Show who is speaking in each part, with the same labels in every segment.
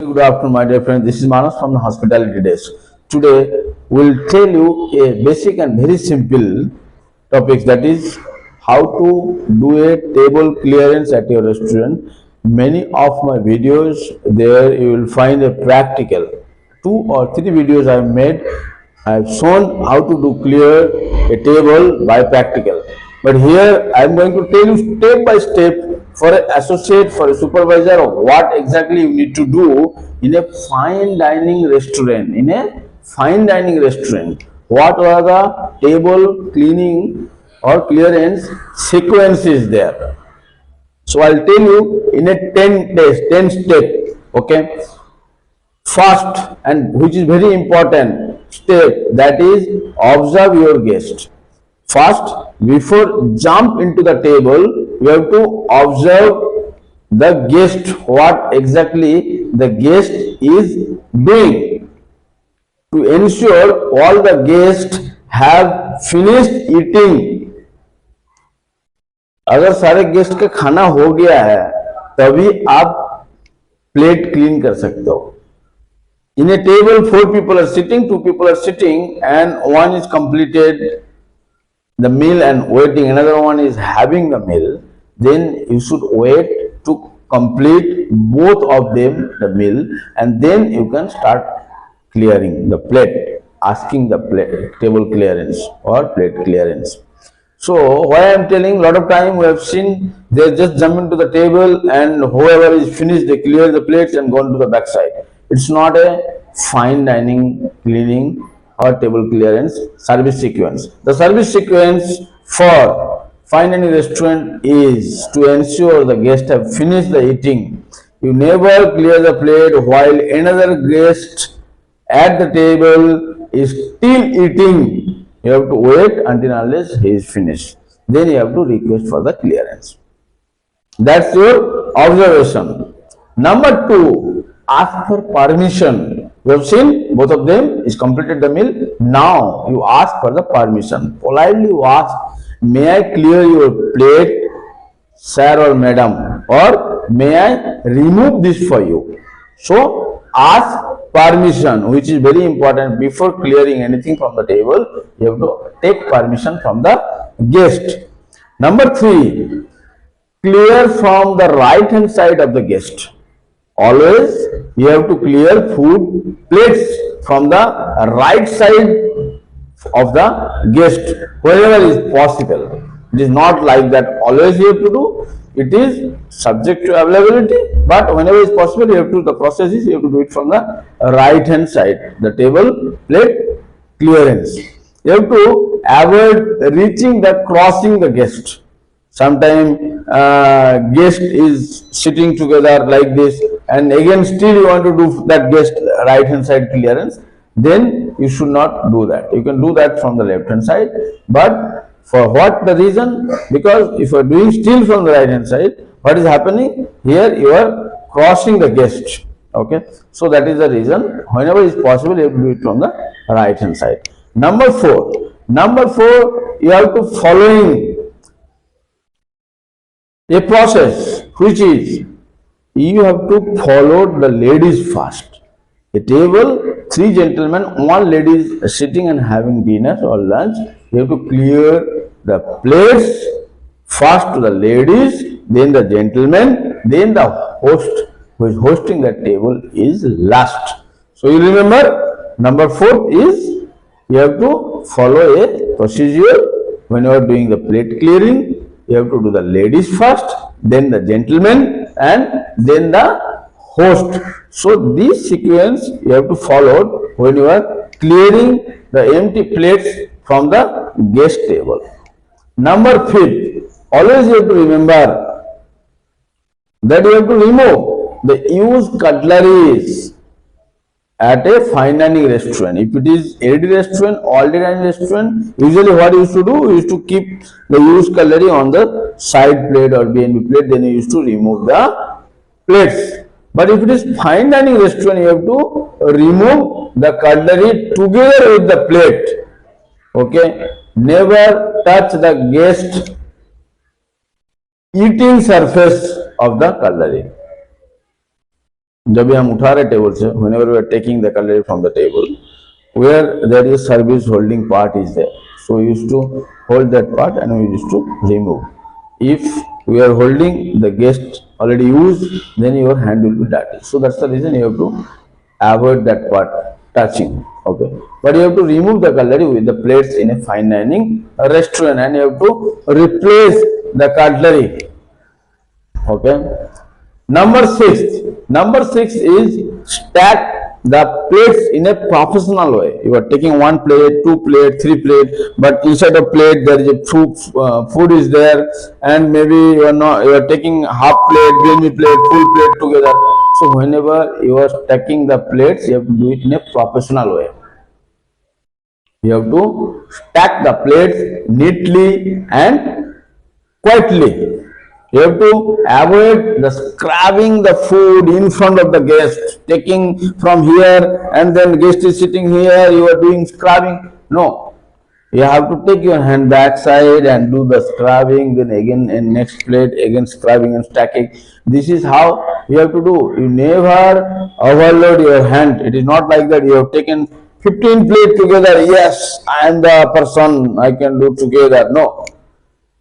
Speaker 1: Good afternoon, my dear friends. This is Manas from the hospitality desk. Today, we'll tell you a basic and very simple topics, that is how to do a table clearance at your restaurant. Many of my videos there you will find a practical. 2 or 3 videos I have made. I have shown how to do clear a table by practical. But here I am going to tell you step by step for an associate, for a supervisor, of what exactly you need to do in a fine dining restaurant. In a fine dining restaurant, what are the table cleaning or clearance sequences there? So I'll tell you in a 10 days, 10 step. Okay. First, and which is very important step, that is observe your guest. First, before jump into the table, you have to observe the guest, what exactly the guest is doing, to ensure all the guests have finished eating. अगर सारे guest का खाना हो गया है तभी आप plate clean कर सकते हो. In a table, 4 people are sitting, 2 people are sitting, and one is completed the meal and waiting, another one is having the meal. Then you should wait to complete both of them the meal, and then you can start clearing the plate, asking the plate table clearance or plate clearance. So why I am telling, a lot of time we have seen they just jump into the table and whoever is finished they clear the plates and go to the backside. It's not a fine dining cleaning or table clearance service sequence. The service sequence for fine dining restaurant is to ensure the guests have finished the eating. You never clear the plate while another guest at the table is still eating. You have to wait until unless he is finished. Then you have to request for the clearance. That's your observation. Number 2, ask for permission. You have seen both of them is completed the meal. Now you ask for the permission. Politely you ask, may I clear your plate, sir or madam, or may I remove this for you? So ask permission, which is very important. Before clearing anything from the table, you have to take permission from the guest. Number 3, clear from the right hand side of the guest. Always you have to clear food plates from the right side of the guest wherever is possible. It is not like that always you have to do. It is subject to availability, but whenever is possible, you have to, the process is you have to do it from the right hand side, the table plate clearance. You have to avoid reaching the crossing the guest. Sometimes guest is sitting together like this, and again still you want to do that guest right hand side clearance, then you should not do that. You can do that from the left hand side, but for what the reason? Because if you are doing still from the right hand side, what is happening here? You are crossing the guest. Okay, so that is the reason. Whenever is possible, you have to do it from the right hand side. Number 4, you have to following a process, which is you have to follow the ladies first. A table, 3 gentlemen, 1 lady is sitting and having dinner or lunch. You have to clear the plates first to the ladies, then the gentlemen, then the host who is hosting the table is last. So you remember, number 4 is you have to follow a procedure when you are doing the plate clearing. You have to do the ladies first, then the gentlemen, and then the host. So this sequence you have to follow when you are clearing the empty plates from the guest table. Number 5, always you have to remember that you have to remove the used cutleries at a fine dining restaurant. If it is AD restaurant, all dining restaurant, usually what you used to do, you used to keep the used cutlery on the side plate or BNB plate, then you used to remove the plates. But if it is fine dining restaurant, you have to remove the cutlery together with the plate. Okay, never touch the guest eating surface of the cutlery. जब भी हम उठा रहे table से, whenever we are taking the cutlery from the table, where there is service holding part is there, so we used to hold that part and we used to remove. If we are holding the guest already used, then your hand will be dirty, so that's the reason you have to avoid that part touching. Okay, but you have to remove the cutlery with the plates in a fine dining restaurant, and you have to replace the cutlery. Okay. Number six is stack the plates in a professional way. You are taking one plate, two plate, three plate, but inside a plate there is a food is there, and maybe you are not, you are taking half plate, demi plate, full plate together. So whenever you are stacking the plates, you have to do it in a professional way. You have to stack the plates neatly and quietly. You have to avoid the scrubbing the food in front of the guest, taking from here and then guest is sitting here, you are doing scrubbing. No, you have to take your hand backside and do the scrubbing, then again in next plate, again scrubbing and stacking. This is how you have to do. You never overload your hand. It is not like that you have taken 15 plates together. Yes, I am the person, I can do together. No,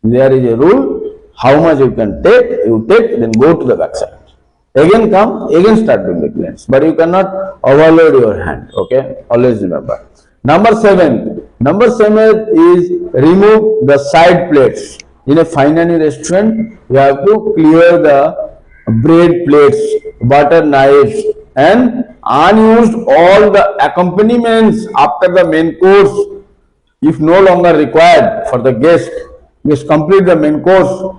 Speaker 1: there is a rule. How much you can take, you take, then go to the backside. Again come, again start doing the cleanse. But you cannot overload your hand. Okay, always remember. Number seven is remove the side plates. In a fine dining restaurant, you have to clear the bread plates, butter knives, and unused all the accompaniments after the main course, if no longer required for the guest. Just complete the main course.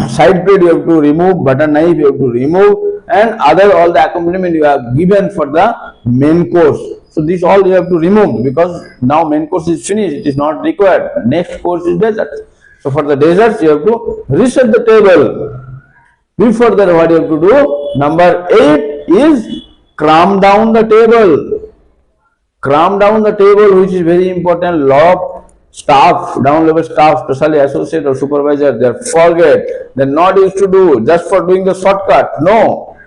Speaker 1: Side plate you have to remove, butter knife you have to remove, and other all the accompaniment you have given for the main course. So this all you have to remove, because now main course is finished, it is not required. Next course is dessert. So for the desserts you have to reset the table. Before that, what you have to do? Number 8 is cram down the table. Cram down the table, which is very important. Lot of staff, down level staff, especially associate or supervisor, they forget, they're not used to do, just for doing the shortcut. No,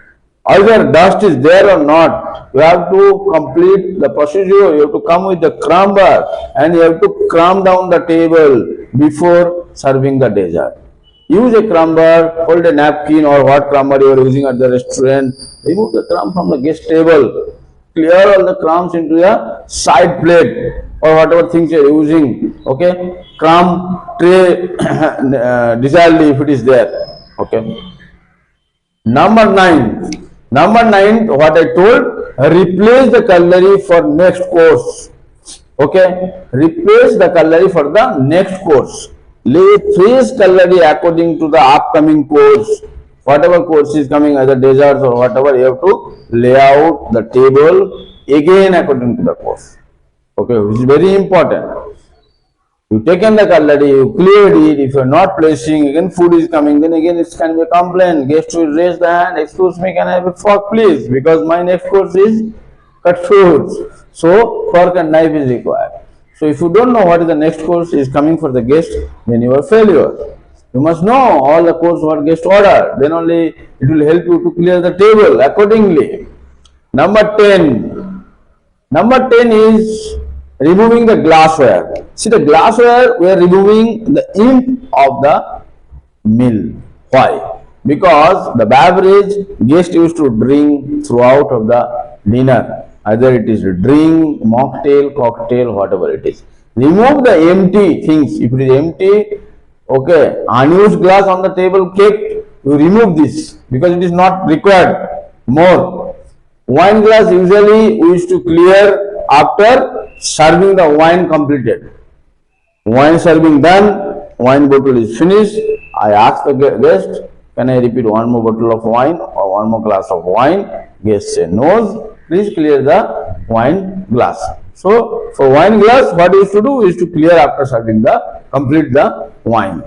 Speaker 1: either dust is there or not, you have to complete the procedure. You have to come with the cramper and you have to cram down the table before serving the dessert. Use a cramper, hold a napkin or what cramper you are using at the restaurant, remove the crumb from the guest table, clear all the crumbs into a side plate or whatever things you are using. Okay, crumb tray desiredly if it is there. Okay. Number 9, what I told, replace the cutlery for next course. Okay, replace the cutlery for the next course. Lay fresh cutlery according to the upcoming course. Whatever course is coming, either desserts or whatever, you have to lay out the table again according to the course. Okay, which is very important. You taken the cutlery, you cleared it. If you are not placing, again food is coming, then again it can be a complaint. Guest will raise the hand, excuse me, can I have a fork please? Because my next course is cut fruits. So fork and knife is required. So if you don't know what is the next course is coming for the guest, then you are failure. You must know all the course what guest order. Then only it will help you to clear the table accordingly. Number 10 is removing the glassware. See, the glassware, we are removing the imp of the meal. Why? Because the beverage guest used to drink throughout of the dinner. Either it is a drink, mocktail, cocktail, whatever it is. Remove the empty things. If it is empty, okay, unused glass on the table kept, you remove this because it is not required more. Wine glass usually we used to clear after serving the wine completed. Wine serving done, wine bottle is finished. I ask the guest, can I repeat one more bottle of wine or one more glass of wine? Guest say no. Please clear the wine glass. So for wine glass, what we used to do is to clear after serving complete the wine.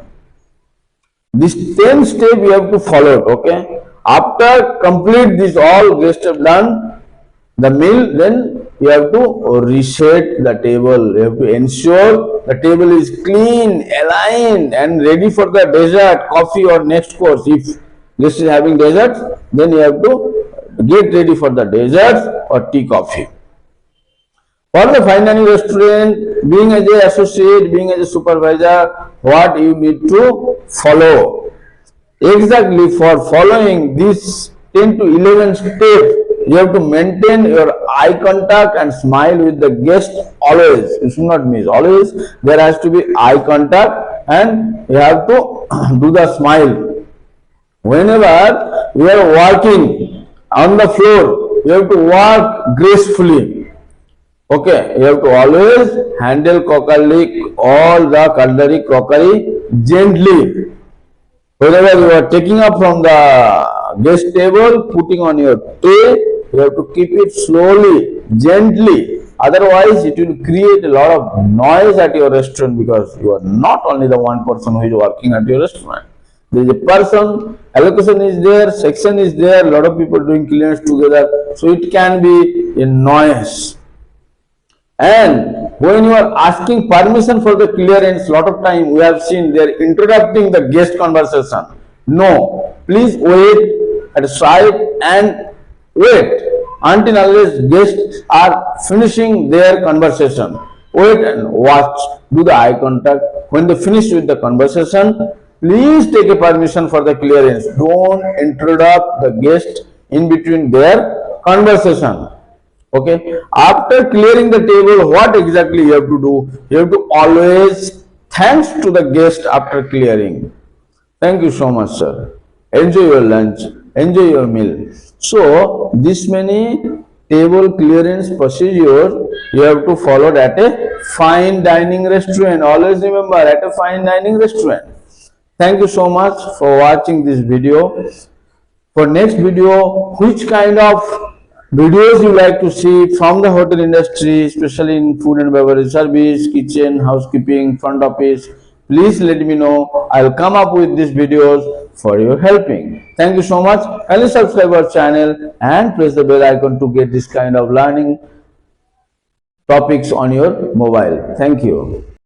Speaker 1: This 10 step you have to follow. Okay. After complete this all guests have done the meal, then you have to reset the table. You have to ensure the table is clean, aligned and ready for the dessert, coffee or next course. If guest is having dessert, then you have to get ready for the dessert or tea, coffee. For the fine dining restaurant, being as a associate, being as a supervisor, what you need to follow? Exactly, for following these 10 to 11 steps, you have to maintain your eye contact and smile with the guest always. You should not miss. Always there has to be eye contact and you have to do the smile. Whenever you are walking on the floor, you have to walk gracefully. Okay, you have to always handle all the cutlery, crockery gently. Whenever you are taking up from the guest table, putting on your tray, you have to keep it slowly, gently. Otherwise, it will create a lot of noise at your restaurant because you are not only the one person who is working at your restaurant. There is a person, allocation is there, section is there, a lot of people doing clearance together. So it can be a noise. And when you are asking permission for the clearance, lot of time we have seen they are interrupting the guest conversation. No, please wait at the side and wait until unless guests are finishing their conversation. Wait and watch, do the eye contact. When they finish with the conversation, please take a permission for the clearance. Don't interrupt the guest in between their conversation. Okay, after clearing the table, what exactly you have to do? You have to always thanks to the guest after clearing. Thank you so much, sir. Enjoy your lunch, enjoy your meal. So, this many table clearance procedures you have to follow at a fine dining restaurant. Always remember, at a fine dining restaurant. Thank you so much for watching this video. For next video, which kind of videos you like to see from the hotel industry, especially in food and beverage service, kitchen, housekeeping, front office, please let me know. I'll come up with these videos for your helping. Thank you so much. Kindly subscribe our channel and press the bell icon to get this kind of learning topics on your mobile. Thank you.